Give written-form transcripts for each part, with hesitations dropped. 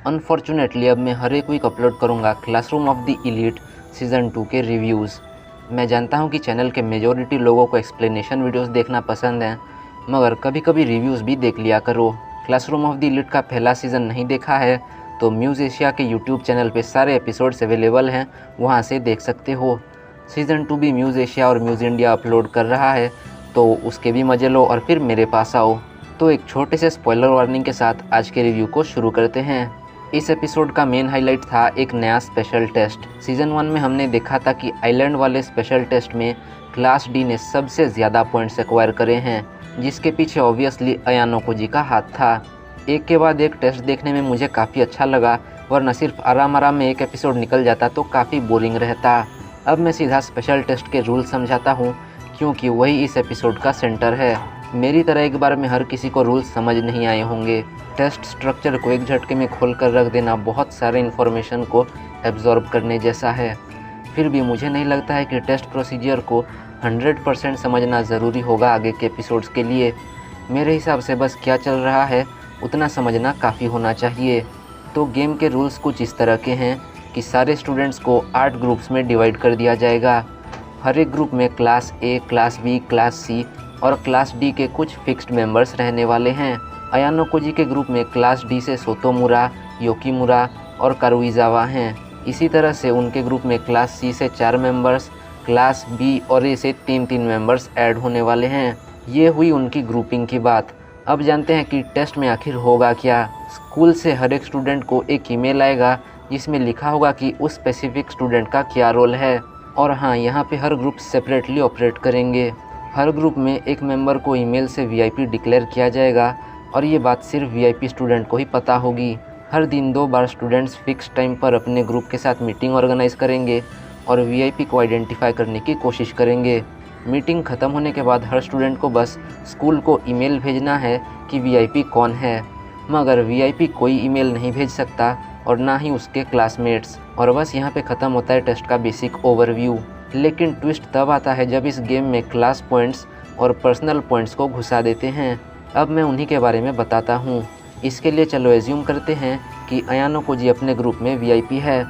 Unfortunately अब मैं हर एक वीक अपलोड करूँगा classroom of the elite season 2 के रिव्यूज़। मैं जानता हूँ कि चैनल के मेजॉरिटी लोगों को एक्सप्लेनेशन वीडियोस देखना पसंद है, मगर कभी कभी रिव्यूज़ भी देख लिया करो। क्लासरूम ऑफ द एलीट का पहला सीज़न नहीं देखा है तो म्यूज़ एशिया के यूट्यूब चैनल पे सारे एपिसोड्स अवेलेबल हैं, वहाँ से देख सकते हो। सीज़न 2 भी म्यूज़ एशिया और म्यूज़ इंडिया अपलोड कर रहा है, तो उसके भी मज़े लो और फिर मेरे पास आओ। तो एक छोटे से स्पॉइलर वार्निंग के साथ आज के रिव्यू को शुरू करते हैं। इस एपिसोड का मेन हाईलाइट था एक नया स्पेशल टेस्ट। सीज़न 1 में हमने देखा था कि आइलैंड वाले स्पेशल टेस्ट में क्लास डी ने सबसे ज़्यादा पॉइंट्स एक्वायर करे हैं, जिसके पीछे ऑब्वियसली अयानो कोजी का हाथ था। एक के बाद एक टेस्ट देखने में मुझे काफ़ी अच्छा लगा, वरना सिर्फ आराम आराम में एक एपिसोड निकल जाता तो काफ़ी बोरिंग रहता। अब मैं सीधा स्पेशल टेस्ट के रूल समझाता हूँ, क्योंकि वही इस एपिसोड का सेंटर है। मेरी तरह एक बार में हर किसी को रूल्स समझ नहीं आए होंगे। टेस्ट स्ट्रक्चर को एक झटके में खोल कर रख देना बहुत सारे इन्फॉर्मेशन को एब्जॉर्ब करने जैसा है। फिर भी मुझे नहीं लगता है कि टेस्ट प्रोसीजर को 100% समझना ज़रूरी होगा आगे के एपिसोड्स के लिए। मेरे हिसाब से बस क्या चल रहा है उतना समझना काफ़ी होना चाहिए। तो गेम के रूल्स कुछ इस तरह के हैं कि सारे स्टूडेंट्स को 8 ग्रुप्स में डिवाइड कर दिया जाएगा। हर एक ग्रुप में class A, class B, class C और क्लास डी के कुछ फिक्स्ड मेंबर्स रहने वाले हैं। अयानो कोजी के ग्रुप में क्लास डी से सोतोमुरा, योकीमुरा और कारुइजावा हैं। इसी तरह से उनके ग्रुप में क्लास सी से 4 मेंबर्स, क्लास बी और ए से 3-3 मेंबर्स ऐड होने वाले हैं। ये हुई उनकी ग्रुपिंग की बात। अब जानते हैं कि टेस्ट में आखिर होगा क्या। स्कूल से हर एक स्टूडेंट को एक ईमेल आएगा जिसमें लिखा होगा कि उस स्पेसिफिक स्टूडेंट का क्या रोल है। और हाँ, यहाँ पे हर ग्रुप सेपरेटली ऑपरेट करेंगे। हर ग्रुप में एक मेंबर को ईमेल से वीआईपी डिक्लेयर किया जाएगा और ये बात सिर्फ वीआईपी स्टूडेंट को ही पता होगी। हर दिन 2 बार स्टूडेंट्स फिक्स टाइम पर अपने ग्रुप के साथ मीटिंग ऑर्गेनाइज करेंगे और वीआईपी को आइडेंटिफाई करने की कोशिश करेंगे। मीटिंग ख़त्म होने के बाद हर स्टूडेंट को बस स्कूल को ईमेल भेजना है कि वीआईपी कौन है, मगर वीआईपी कोई ईमेल नहीं भेज सकता और ना ही उसके क्लासमेट्स। और बस यहाँ पे ख़त्म होता है टेस्ट का बेसिक ओवरव्यू। लेकिन ट्विस्ट तब आता है जब इस गेम में क्लास पॉइंट्स और पर्सनल पॉइंट्स को घुसा देते हैं। अब मैं उन्हीं के बारे में बताता हूँ। इसके लिए चलो एज्यूम करते हैं कि अयानो कोजी अपने ग्रुप में वीआईपी है।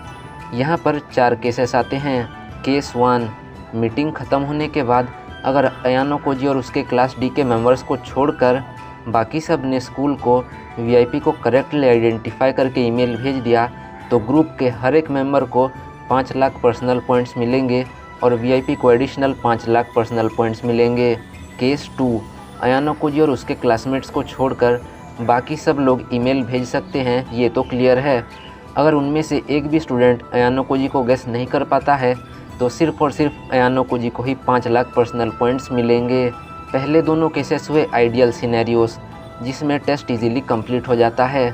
यहाँ पर 4 केसेस आते हैं। केस 1, मीटिंग ख़त्म होने के बाद अगर अयानो कोजी और उसके क्लास डी के मेंबर्स को छोड़कर बाकी सब ने स्कूल को वीआईपी को करेक्टली आइडेंटिफाई करके ईमेल भेज दिया, तो ग्रुप के हर एक मेंबर को 5 लाख पर्सनल पॉइंट्स मिलेंगे और वीआईपी को एडिशनल 5 लाख पर्सनल पॉइंट्स मिलेंगे। केस 2, अयानो कोजी और उसके क्लासमेट्स को छोड़कर बाकी सब लोग ईमेल भेज सकते हैं, ये तो क्लियर है। अगर उनमें से एक भी स्टूडेंट अयानो कोजी को गेस नहीं कर पाता है तो सिर्फ और सिर्फ अयानो कोजी को ही 5 लाख पर्सनल पॉइंट्स मिलेंगे। पहले दोनों केसेस हुए आइडियल सिनेरियोस जिसमें टेस्ट इजीली कंप्लीट हो जाता है।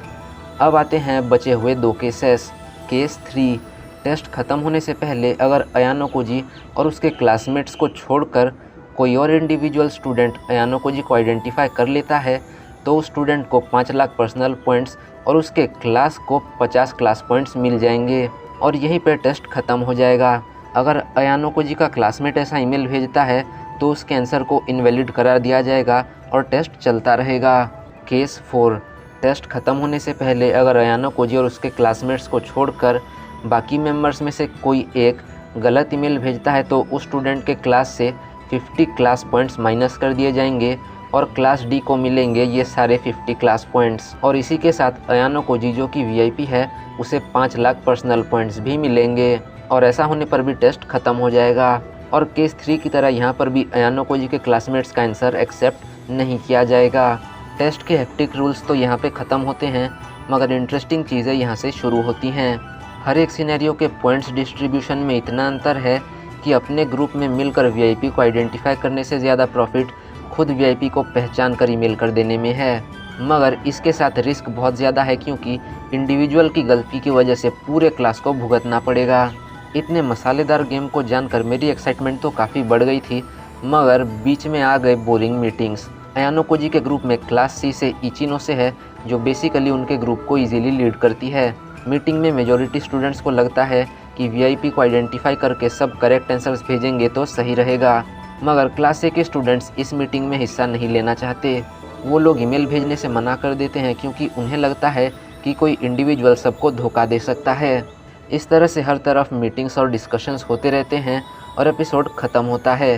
अब आते हैं बचे हुए 2 केसेस। केस 3, टेस्ट ख़त्म होने से पहले अगर अयानो कोजी और उसके क्लासमेट्स को छोड़कर कोई और इंडिविजुअल स्टूडेंट अयानो कोजी को आइडेंटिफाई कर लेता है तो उस स्टूडेंट को 5 लाख पर्सनल पॉइंट्स और उसके क्लास को 50 क्लास पॉइंट्स मिल जाएंगे और यहीं पे टेस्ट ख़त्म हो जाएगा। अगर अयानो कोजी का क्लासमेट ऐसा ईमेल भेजता है तो उसके आंसर को इनवैलिड करार दिया जाएगा और टेस्ट चलता रहेगा। केस 4, टेस्ट ख़त्म होने से पहले अगर अयानो कोजी और उसके क्लासमेट्स को छोड़कर बाकी मेंबर्स में से कोई एक गलत ईमेल भेजता है तो उस स्टूडेंट के क्लास से 50 क्लास पॉइंट्स माइनस कर दिए जाएंगे और क्लास डी को मिलेंगे ये सारे 50 क्लास पॉइंट्स। और इसी के साथ अयानो कोजी जो कि वीआईपी है उसे 5 लाख पर्सनल पॉइंट्स भी मिलेंगे और ऐसा होने पर भी टेस्ट ख़त्म हो जाएगा। और केस 3 की तरह यहाँ पर भी अयानो कोजी के क्लासमेट्स का आंसर एक्सेप्ट नहीं किया जाएगा। टेस्ट के हेक्टिक रूल्स तो यहाँ पे ख़त्म होते हैं, मगर इंटरेस्टिंग चीज़ें यहाँ से शुरू होती हैं। हर एक सिनेरियो के पॉइंट्स डिस्ट्रीब्यूशन में इतना अंतर है कि अपने ग्रुप में मिलकर वीआईपी को आइडेंटिफाई करने से ज़्यादा प्रॉफिट खुद वीआईपी को पहचान कर ईमेल कर देने में है। मगर इसके साथ रिस्क बहुत ज़्यादा है क्योंकि इंडिविजुअल की गलती की वजह से पूरे क्लास को भुगतना पड़ेगा। इतने मसालेदार गेम को जानकर मेरी एक्साइटमेंट तो काफ़ी बढ़ गई थी, मगर बीच में आ गए बोरिंग मीटिंग्स। अयानो कोजी के ग्रुप में क्लास सी से इचिनो से है जो बेसिकली उनके ग्रुप को इजीली लीड करती है। मीटिंग में मेजॉरिटी स्टूडेंट्स को लगता है कि वीआईपी को आइडेंटिफाई करके सब करेक्ट आंसर्स भेजेंगे तो सही रहेगा, मगर क्लास ए के स्टूडेंट्स इस मीटिंग में हिस्सा नहीं लेना चाहते। वो लोग ईमेल भेजने से मना कर देते हैं क्योंकि उन्हें लगता है कि कोई इंडिविजुअल सबको धोखा दे सकता है। इस तरह से हर तरफ मीटिंग्स और डिस्कशंस होते रहते हैं और एपिसोड ख़त्म होता है।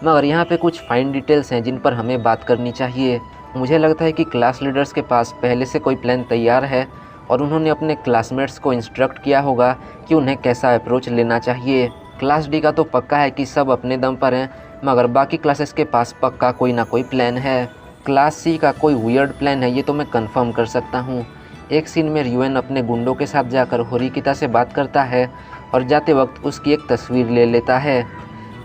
मगर यहाँ पे कुछ फाइन डिटेल्स हैं जिन पर हमें बात करनी चाहिए। मुझे लगता है कि क्लास लीडर्स के पास पहले से कोई प्लान तैयार है और उन्होंने अपने क्लासमेट्स को इंस्ट्रक्ट किया होगा कि उन्हें कैसा अप्रोच लेना चाहिए। क्लास डी का तो पक्का है कि सब अपने दम पर हैं, मगर बाकी क्लासेस के पास पक्का कोई ना कोई प्लान है। क्लास सी का कोई वियर्ड प्लान है, ये तो मैं कंफर्म कर सकता हूँ। एक सीन में र्युएन अपने गुंडों के साथ जाकर होरिकिता से बात करता है और जाते वक्त उसकी एक तस्वीर ले लेता है।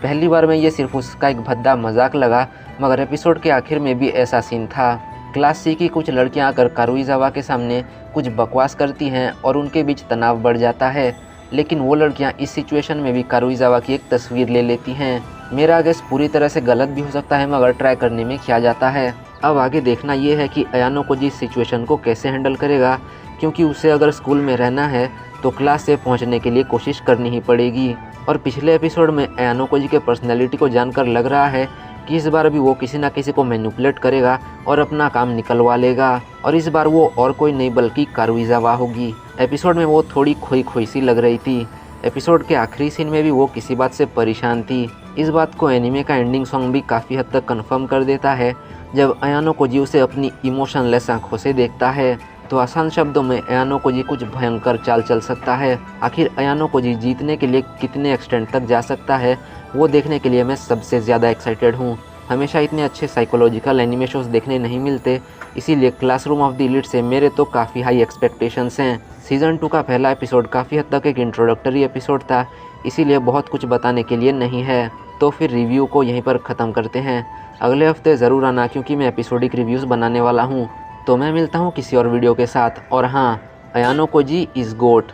पहली बार में ये सिर्फ उसका एक भद्दा मजाक लगा, मगर एपिसोड के आखिर में भी ऐसा सीन था। क्लास सी की कुछ लड़कियां आकर कारुइजावा के सामने कुछ बकवास करती हैं और उनके बीच तनाव बढ़ जाता है, लेकिन वो लड़कियां इस सिचुएशन में भी कारुइजावा की एक तस्वीर ले लेती हैं। मेरा गेस पूरी तरह से गलत भी हो सकता है, मगर ट्राई करने में क्या जाता है। अब आगे देखना ये है कि अयानो कोजी इस सिचुएशन को कैसे हैंडल करेगा, क्योंकि उसे अगर स्कूल में रहना है तो क्लास से पहुंचने के लिए कोशिश करनी ही पड़ेगी। और पिछले एपिसोड में अयानो कोजी के पर्सनैलिटी को जानकर लग रहा है कि इस बार भी वो किसी ना किसी को मैनिपुलेट करेगा और अपना काम निकलवा लेगा, और इस बार वो और कोई नहीं बल्कि कारुइजावा होगी। एपिसोड में वो थोड़ी खोई खोई सी लग रही थी। एपिसोड के आखिरी सीन में भी वो किसी बात से परेशान थी। इस बात को एनिमे का एंडिंग सॉन्ग भी काफ़ी हद तक कंफर्म कर देता है, जब अयानो कोजी उसे अपनी इमोशनलेस आंखों से देखता है। तो आसान शब्दों में अयानो कोजी कुछ भयंकर चाल चल सकता है। आखिर अयानो कोजी जीतने के लिए कितने एक्सटेंट तक जा सकता है, वो देखने के लिए मैं सबसे ज़्यादा एक्साइटेड हूँ। हमेशा इतने अच्छे साइकोलॉजिकल एनिमे शोज़ देखने नहीं मिलते, इसीलिए क्लासरूम ऑफ द एलीट से मेरे तो काफ़ी हाई एक्सपेक्टेशंस हैं। सीज़न 2 का पहला एपिसोड काफ़ी हद तक एक इंट्रोडक्टरी एपिसोड था, इसीलिए बहुत कुछ बताने के लिए नहीं है। तो फिर रिव्यू को यहीं पर ख़त्म करते हैं। अगले हफ्ते ज़रूर आना, क्योंकि मैं एपिसोडिक रिव्यूज़ बनाने वाला हूँ। तो मैं मिलता हूँ किसी और वीडियो के साथ। और हाँ, अयानो कोजी इज़ गोट।